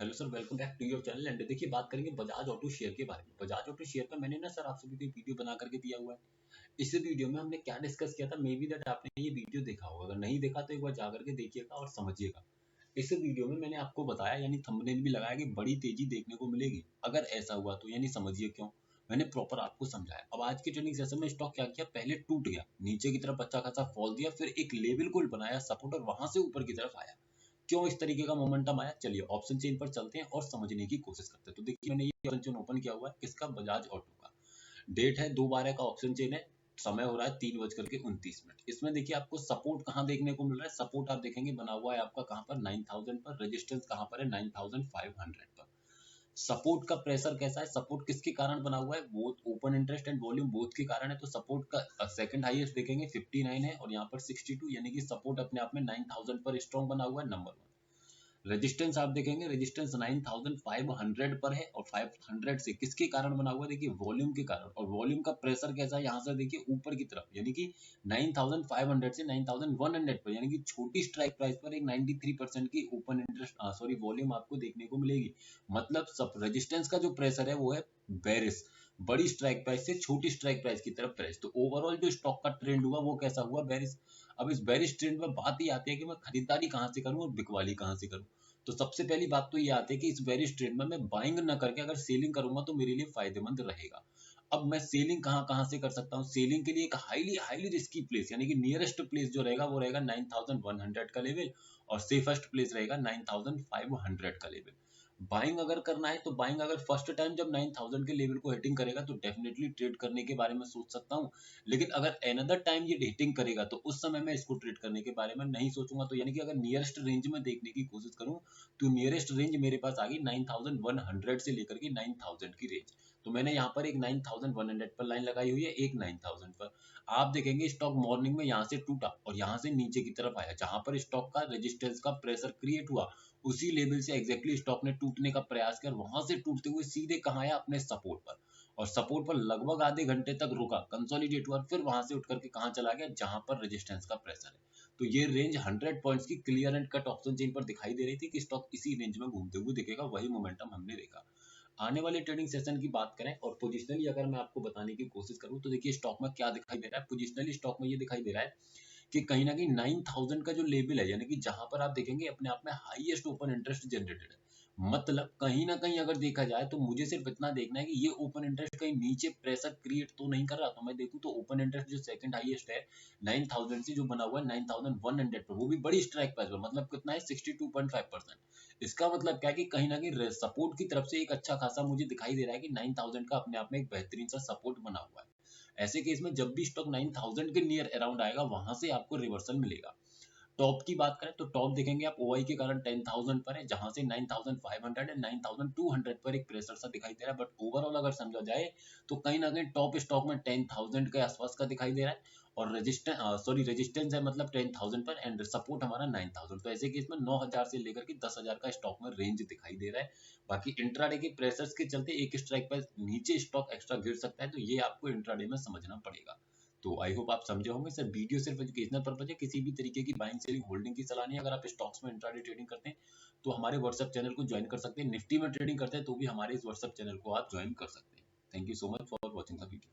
Hello sir, welcome back to your channel. And देखिए, बात करेंगे बजाज ऑटो शेयर के बारे में। बजाज ऑटो शेयर का मैंने ना सर आप सभी को वीडियो बना करके दिया हुआ है। इस वीडियो में हमने क्या डिस्कस किया था, मे बी दैट आपने ये वीडियो देखा होगा। अगर नहीं देखा तो एक बार जा करके देखिएगा और समझिएगा। इस वीडियो में मैंने आपको बताया, यानी थंबनेल भी लगाया कि बड़ी तेजी देखने को मिलेगी। अगर ऐसा हुआ तो यानी समझिए क्यों। मैंने प्रॉपर आपको समझाया। अब आज के ट्रेडिंग सेशन में स्टॉक क्या किया, पहले टूट गया, नीचे की तरफ अच्छा खासा फॉल दिया, फिर एक लेवल को बनाया सपोर्ट और वहां से ऊपर की तरफ आया। क्यों इस तरीके का मोमेंटम आया, चलिए ऑप्शन चेन पर चलते हैं और समझने की कोशिश करते हैं। तो देखिए, मैंने ये ऑप्शन चेन ओपन किया हुआ है, किसका, बजाज ऑटो का। डेट है 2/12 का ऑप्शन चेन है। समय हो रहा है 3:29। इसमें देखिए आपको सपोर्ट कहाँ देखने को मिल रहा है। सपोर्ट आप देखेंगे बना हुआ है आपका कहाँ पर, 9000 पर। रेजिस्टेंस कहाँ पर है, 9500 पर। सपोर्ट का प्रेशर कैसा है, सपोर्ट किसके कारण बना हुआ है, वो open interest and volume both के कारण है। तो सपोर्ट का सेकंड हाईएस्ट देखेंगे 59 है और यहाँ पर 62, यानी कि सपोर्ट अपने आप में 9000 पर स्ट्रॉन्ग बना हुआ है, नंबर 1। रेजिस्टेंस आप देखेंगे, रेजिस्टेंस 9500 पर है और 500 से किसके कारण बना हुआ है, देखिए वॉल्यूम के कारण। और वॉल्यूम का प्रेशर कैसा है, यहाँ से देखिए ऊपर की तरफ, यानी कि 9500 से 9100 पर, यानी कि छोटी स्ट्राइक प्राइस पर एक 93% की ओपन इंटरेस्ट वॉल्यूम आपको देखने को मिलेगी। मतलब सब रेजिस्टेंस का जो प्रेशर है वो है बेरिश, बड़ी स्ट्राइक प्राइस से छोटी स्ट्राइक प्राइस की तरफ बेरिश। तो ओवरऑल जो स्टॉक का ट्रेंड हुआ वो कैसा हुआ, बेरिश। अब इस बेरिश ट्रेंड में बात ये आती है कि मैं खरीदारी कहाँ से करूं और बिकवाली कहाँ से करूं। तो सबसे पहली बात तो ये आती है कि इस बेरिश ट्रेंड में मैं बाइंग ना करके अगर सेलिंग करूंगा तो मेरे लिए फायदेमंद रहेगा। अब मैं सेलिंग कहाँ कहाँ से कर सकता हूँ, सेलिंग के लिए एक हाईली हाईली रिस्की प्लेस, यानी कि नियरेस्ट प्लेस जो रहेगा वो रहेगा 9100 का लेवल, और सेफेस्ट प्लेस रहेगा 9500 का लेवल। बाइंग अगर करना है तो बाइंग अगर फर्स्ट टाइम जब 9000 के लेवल को हिटिंग करेगा तो डेफिनेटली ट्रेड करने के बारे में सोच सकता हूँ। लेकिन अगर एनदर टाइम ये हिटिंग करेगा तो उस समय मैं इसको ट्रेड करने के बारे में नहीं सोचूंगा। तो यानी कि अगर नियरेस्ट रेंज में देखने की कोशिश करूं तो नियरेस्ट रेंज मेरे पास आ गई 9100 से लेकर के 9000 की रेंज। तो मैंने यहाँ पर एक 9100 पर लाइन लगाई हुई है, एक 9000 पर। आप देखेंगे स्टॉक मॉर्निंग में यहाँ से टूटा और यहाँ से नीचे की तरफ आया, जहां पर स्टॉक का रेजिस्टेंस का प्रेशर क्रिएट हुआ उसी लेवल से एग्जैक्टली स्टॉक ने टूटने का प्रयास किया, वहां से टूटते हुए सीधे कहाँ आया, अपने सपोर्ट पर। और सपोर्ट पर लगभग आधे घंटे तक रुका, कंसोलिडेट हुआ, फिर वहां से उठ करके कहाँ चला गया, जहां पर रेजिस्टेंस का प्रेशर है। तो ये रेंज 100 पॉइंट्स की clear and cut option chain पर दिखाई दे रही थी कि स्टॉक इसी रेंज में घूमते हुए दिखेगा, वही मोमेंटम हमने देखा। आने वाले ट्रेडिंग सेशन की बात करें और पोजिशनली अगर मैं आपको बताने की कोशिश करूं तो देखिए स्टॉक में क्या दिखाई दे रहा है। पोजिशनली स्टॉक में ये दिखाई दे रहा है कि कहीं ना कहीं 9000 का जो लेवल है, यानी कि जहां पर आप देखेंगे अपने आप में हाईएस्ट ओपन इंटरेस्ट जनरेटेड है। मतलब कहीं ना कहीं अगर देखा जाए तो मुझे सिर्फ इतना देखना है कि ये ओपन इंटरेस्ट कहीं नीचे प्रेशर क्रिएट तो नहीं कर रहा। तो मैं देखूं तो ओपन इंटरेस्ट जो सेकंड हाईएस्ट है 9000 से जो बना हुआ है 9100 पर, वो भी बड़ी स्ट्राइक प्राइस पर, मतलब कितना है 62.5%। इसका मतलब क्या है कि कहीं ना कहीं सपोर्ट की तरफ से एक अच्छा खासा मुझे दिखाई दे रहा है कि 9000 का अपने आप में एक बेहतरीन सा सपोर्ट बना हुआ है। ऐसे केस में जब भी स्टॉक 9000 के नियर अराउंड आएगा वहां से आपको रिवर्सल मिलेगा। टॉप की बात करें तो टॉप देखेंगे आप ओआई के कारण 10000 पर है, जहां से 9500 एंड 9200 पर एक प्रेशर सा दिखाई दे रहा है। बट ओवरऑल अगर समझा जाए तो कहीं ना कहीं टॉप स्टॉक में 10000 के आसपास का दिखाई दे रहा है, और रेजिस्टेंस है मतलब 10000 पर, एंड सपोर्ट हमारा 9000। तो ऐसे केस में 9000 से लेकर के 10000 का स्टॉक में रेंज दिखाई दे रहा है। बाकी इंट्राडे के प्रेशर्स के चलते एक स्ट्राइक पर नीचे स्टॉक एक्स्ट्रा गिर सकता है, तो ये आपको इंट्राडे में समझना पड़ेगा। तो आई होप आप समझे होंगे। सर वीडियो सिर्फ एजुकेशनल पर्पज है, किसी भी तरीके की बाइंग सेलिंग होल्डिंग की सलाह नहीं है। अगर आप स्टॉक्स में इंट्राडे ट्रेडिंग करते हैं तो हमारे व्हाट्सएप चैनल को ज्वाइन कर सकते हैं। निफ्टी में ट्रेडिंग करते हैं तो भी हमारे इस व्हाट्सएप चैनल को आप ज्वाइन कर सकते हैं। Thank you so much for watching the video.